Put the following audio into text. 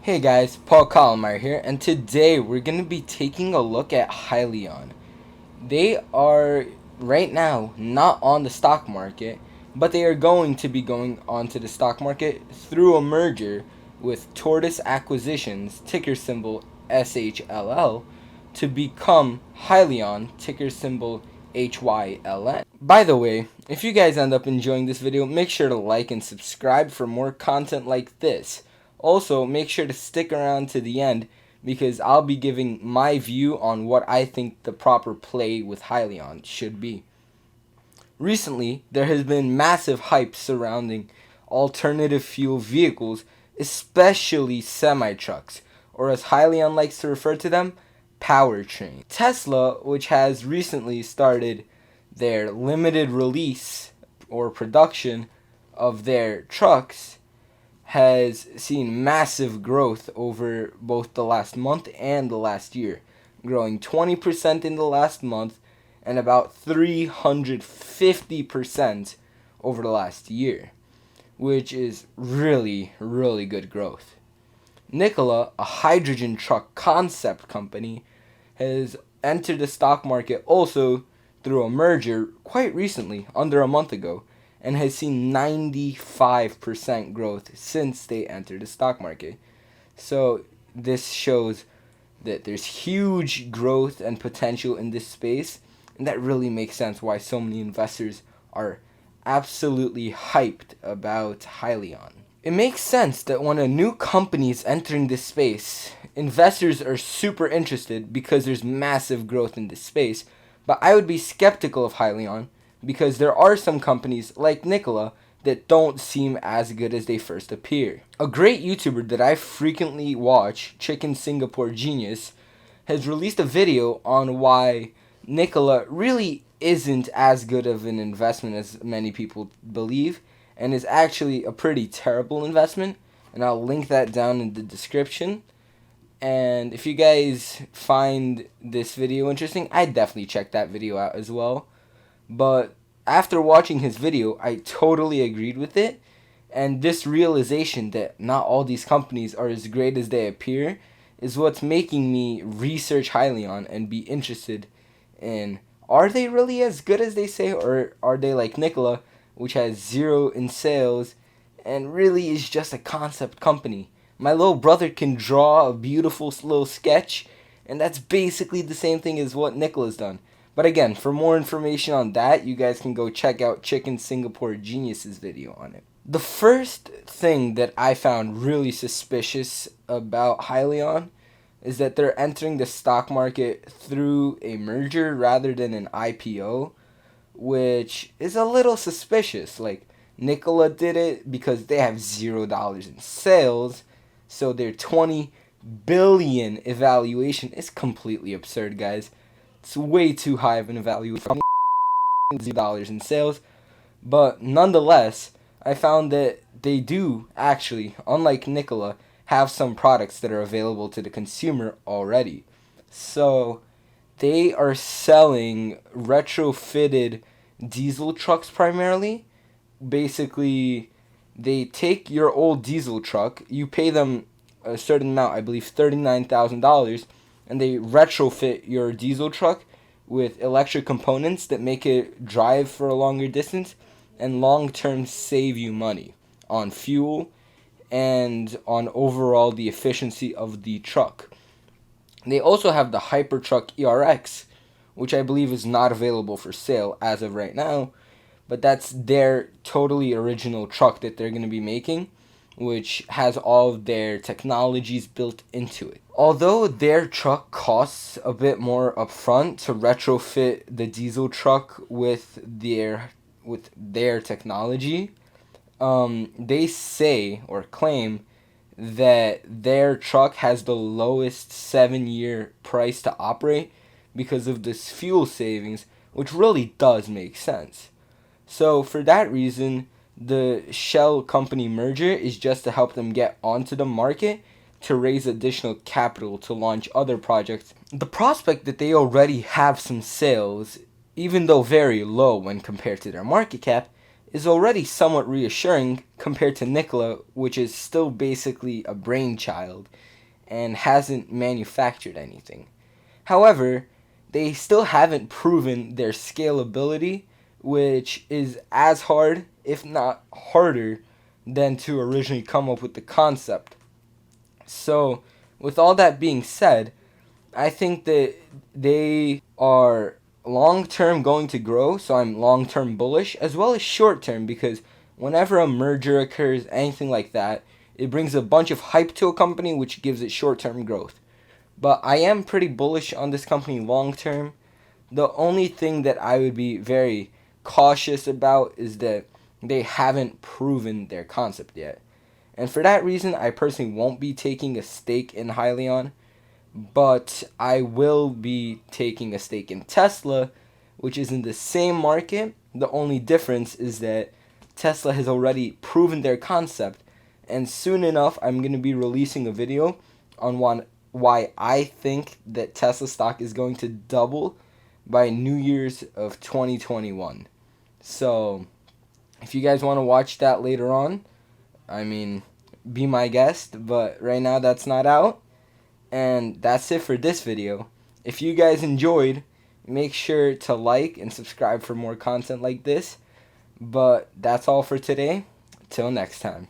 Hey guys, Paul Colomar here, and today we're going to be taking a look at Hyliion. They are right now not on the stock market, but they are going to be going onto the stock market through a merger with Tortoise Acquisitions, ticker symbol SHLL, to become Hyliion, ticker symbol HYLN. By the way, if you guys end up enjoying this video, make sure to like and subscribe for more content like this. Also, make sure to stick around to the end because I'll be giving my view on what I think the proper play with Hyliion should be. Recently, there has been massive hype surrounding alternative fuel vehicles, especially semi-trucks, or as Hyliion likes to refer to them, powertrain. Tesla, which has recently started their limited release or production of their trucks, has seen massive growth over both the last month and the last year, growing 20% in the last month and about 350% over the last year, which is really, really good growth. Nikola, a hydrogen truck concept company, has entered the stock market also through a merger quite recently, under a month ago, and has seen 95% growth since they entered the stock market. So this shows that there's huge growth and potential in this space, and that really makes sense why so many investors are absolutely hyped about Hyliion. It makes sense that when a new company is entering this space, investors are super interested because there's massive growth in this space, but I would be skeptical of Hyliion because there are some companies like Nikola that don't seem as good as they first appear. A great YouTuber that I frequently watch, Chicken Singapore Genius, has released a video on why Nikola really isn't as good of an investment as many people believe and is actually a pretty terrible investment, and I'll link that down in the description. And if you guys find this video interesting, I'd definitely check that video out as well. But after watching his video, I totally agreed with it. And this realization that not all these companies are as great as they appear is what's making me research Hyliion and be interested in, are they really as good as they say, or are they like Nikola, which has zero in sales and really is just a concept company? My little brother can draw a beautiful little sketch, and that's basically the same thing as what Nikola's done. But again, for more information on that, you guys can go check out Chicken Singapore Genius's video on it. The first thing that I found really suspicious about Hyliion is that they're entering the stock market through a merger rather than an IPO, which is a little suspicious. Like, Nikola did it because they have $0 in sales, so their 20 billion evaluation is completely absurd, guys. It's way too high of an evaluation. $0 in sales, but nonetheless, I found that they do actually, unlike Nikola, have some products that are available to the consumer already. So they are selling retrofitted diesel trucks primarily. Basically, they take your old diesel truck, you pay them a certain amount, I believe $39,000, and they retrofit your diesel truck with electric components that make it drive for a longer distance and long-term save you money on fuel and on overall the efficiency of the truck. They also have the Hypertruck ERX, which I believe is not available for sale as of right now, but that's their totally original truck that they're going to be making, which has all of their technologies built into it. Although their truck costs a bit more upfront to retrofit the diesel truck with their technology, they say or claim that their truck has the lowest 7-year price to operate because of this fuel savings, which really does make sense. So for that reason, the Shell company merger is just to help them get onto the market to raise additional capital to launch other projects. The prospect that they already have some sales, even though very low when compared to their market cap, is already somewhat reassuring compared to Nikola, which is still basically a brainchild and hasn't manufactured anything. However, they still haven't proven their scalability, which is as hard, if not harder, than to originally come up with the concept. So, with all that being said, I think that they are long term going to grow, so I'm long term bullish, as well as short term, because whenever a merger occurs, anything like that, it brings a bunch of hype to a company, which gives it short term growth. But I am pretty bullish on this company long term. The only thing that I would be very cautious about is that they haven't proven their concept yet. And for that reason, I personally won't be taking a stake in Hyliion, but I will be taking a stake in Tesla, which is in the same market. The only difference is that Tesla has already proven their concept, and soon enough I'm going to be releasing a video on why I think that Tesla stock is going to double by New Year's of 2021. So, if you guys want to watch that later on, I mean, be my guest, but right now that's not out. And that's it for this video. If you guys enjoyed, make sure to like and subscribe for more content like this. But that's all for today. Till next time.